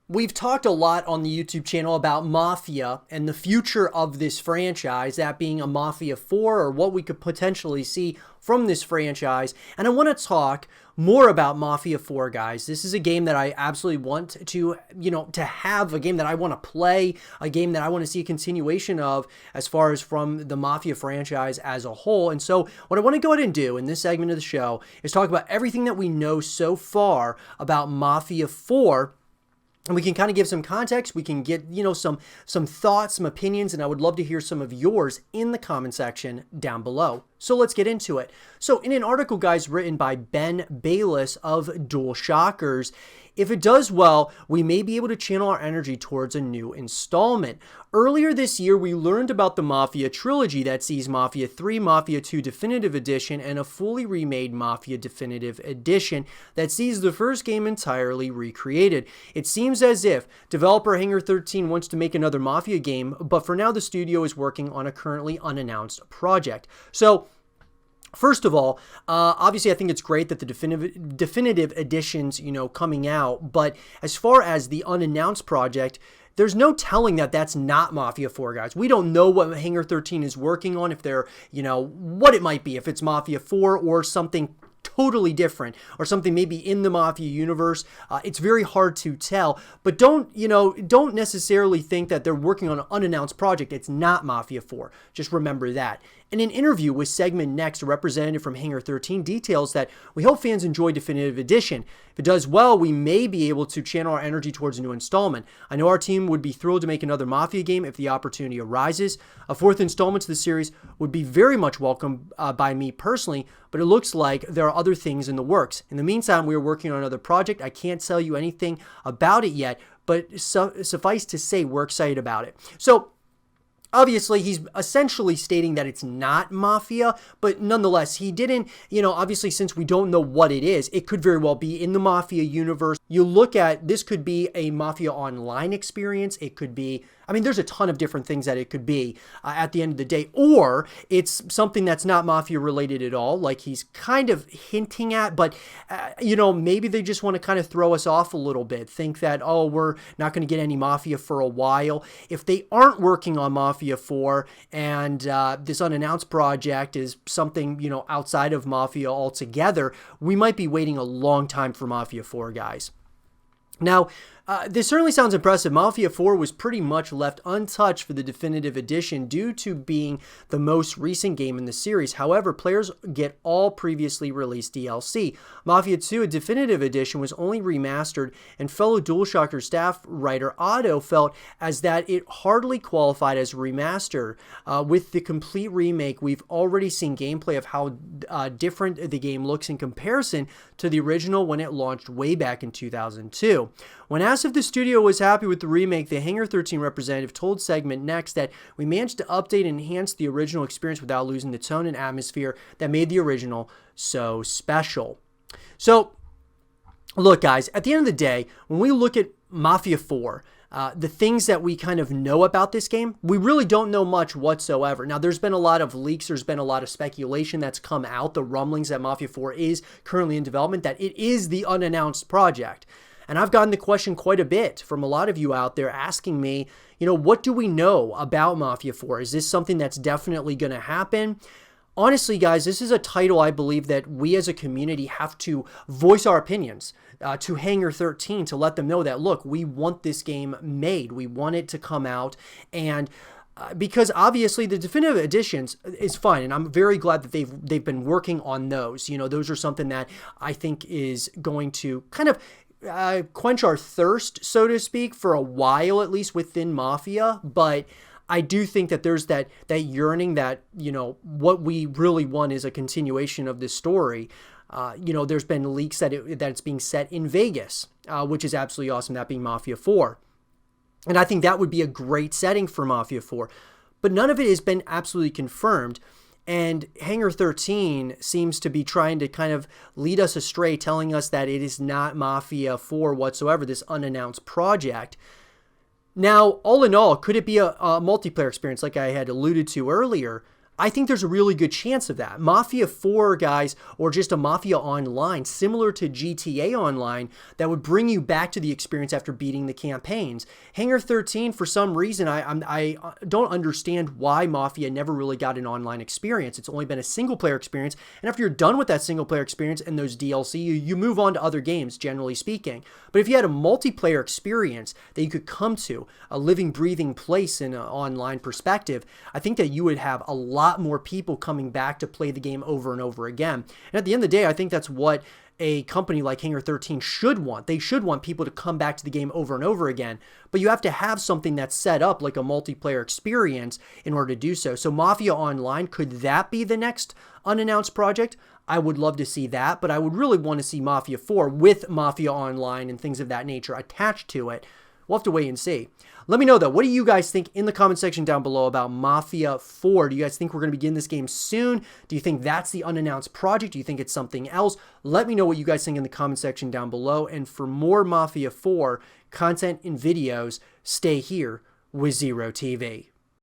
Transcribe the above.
We've talked a lot on the YouTube channel about Mafia and the future of this franchise, that being a Mafia 4 or what we could potentially see from this franchise. And I want to talk more about Mafia 4, guys. This is a game that I absolutely want to have, a game that I want to play, a game that I want to see a continuation of as far as from the Mafia franchise as a whole. And so what I want to go ahead and do in this segment of the show is talk about everything that we know so far about Mafia 4. And we can kind of give some context. We can get, some thoughts, some opinions, and I would love to hear some of yours in the comment section down below. So let's get into it. So in an article, guys, written by Ben Bayless of DualShockers, if it does well, we may be able to channel our energy towards a new installment. Earlier this year, we learned about the Mafia trilogy that sees Mafia 3, Mafia 2 Definitive Edition, and a fully remade Mafia Definitive Edition that sees the first game entirely recreated. It seems as if developer Hangar 13 wants to make another Mafia game, but for now the studio is working on a currently unannounced project. So, first of all, obviously I think it's great that the definitive editions, coming out, but as far as the unannounced project, there's no telling that that's not Mafia 4, guys. We don't know what Hangar 13 is working on, if they're, what it might be, if it's Mafia 4 or something totally different or something maybe in the Mafia universe. It's very hard to tell, but don't necessarily think that they're working on an unannounced project. It's not Mafia 4. Just remember that. In an interview with Segment Next, a representative from Hangar 13 details that we hope fans enjoy Definitive Edition. If it does well, we may be able to channel our energy towards a new installment. I know our team would be thrilled to make another Mafia game if the opportunity arises. A fourth installment to the series would be very much welcome by me personally, but it looks like there are other things in the works. In the meantime, we are working on another project. I can't tell you anything about it yet, but suffice to say, we're excited about it. So, obviously, he's essentially stating that it's not Mafia, but nonetheless, he didn't, obviously, since we don't know what it is, it could very well be in the Mafia universe. You look at, this could be a Mafia Online experience. It could be, there's a ton of different things that it could be at the end of the day, or it's something that's not Mafia related at all, like he's kind of hinting at, but, maybe they just want to kind of throw us off a little bit, think that, oh, we're not going to get any Mafia for a while. If they aren't working on Mafia 4 and this unannounced project is something, outside of Mafia altogether, we might be waiting a long time for Mafia 4, guys. Now, this certainly sounds impressive. Mafia 4 was pretty much left untouched for the Definitive Edition due to being the most recent game in the series. However, players get all previously released DLC. Mafia 2, a Definitive Edition, was only remastered, and fellow DualShocker staff writer Otto felt as that it hardly qualified as remaster. With the complete remake, we've already seen gameplay of how different the game looks in comparison to the original when it launched way back in 2002. When asked if the studio was happy with the remake, the Hangar 13 representative told Segment Next that we managed to update and enhance the original experience without losing the tone and atmosphere that made the original so special. So, look, guys, at the end of the day, when we look at Mafia 4, the things that we kind of know about this game, we really don't know much whatsoever. Now, there's been a lot of leaks. There's been a lot of speculation that's come out, the rumblings that Mafia 4 is currently in development, that it is the unannounced project. And I've gotten the question quite a bit from a lot of you out there asking me, what do we know about Mafia 4? Is this something that's definitely going to happen? Honestly, guys, this is a title I believe that we as a community have to voice our opinions to Hangar 13 to let them know that, look, we want this game made. We want it to come out, and because obviously the definitive editions is fine, and I'm very glad that they've been working on those. Those are something that I think is going to kind of quench our thirst, so to speak, for a while, at least within Mafia. But I do think that there's that yearning that, what we really want is a continuation of this story. There's been leaks that it's being set in Vegas, which is absolutely awesome, that being Mafia 4. And I think that would be a great setting for Mafia 4. But none of it has been absolutely confirmed. And Hangar 13 seems to be trying to kind of lead us astray, telling us that it is not Mafia 4 whatsoever, this unannounced project. Now, all in all, could it be a multiplayer experience like I had alluded to earlier? I think there's a really good chance of that. Mafia 4, guys, or just a Mafia Online, similar to GTA Online, that would bring you back to the experience after beating the campaigns. Hangar 13, for some reason, I don't understand why Mafia never really got an online experience. It's only been a single-player experience, and after you're done with that single-player experience and those DLC, you move on to other games, generally speaking. But if you had a multiplayer experience that you could come to, a living, breathing place in an online perspective, I think that you would have a lot more people coming back to play the game over and over again. And at the end of the day, I think that's what a company like Hangar 13 should want. They should want people to come back to the game over and over again, but you have to have something that's set up like a multiplayer experience in order to do so. So Mafia Online, could that be the next unannounced project? I would love to see that, but I would really want to see Mafia 4 with Mafia Online and things of that nature attached to it. We'll have to wait and see. Let me know, though, what do you guys think in the comment section down below about Mafia 4? Do you guys think we're going to begin this game soon? Do you think that's the unannounced project? Do you think it's something else? Let me know what you guys think in the comment section down below. And for more Mafia 4 content and videos, stay here with Zero TV.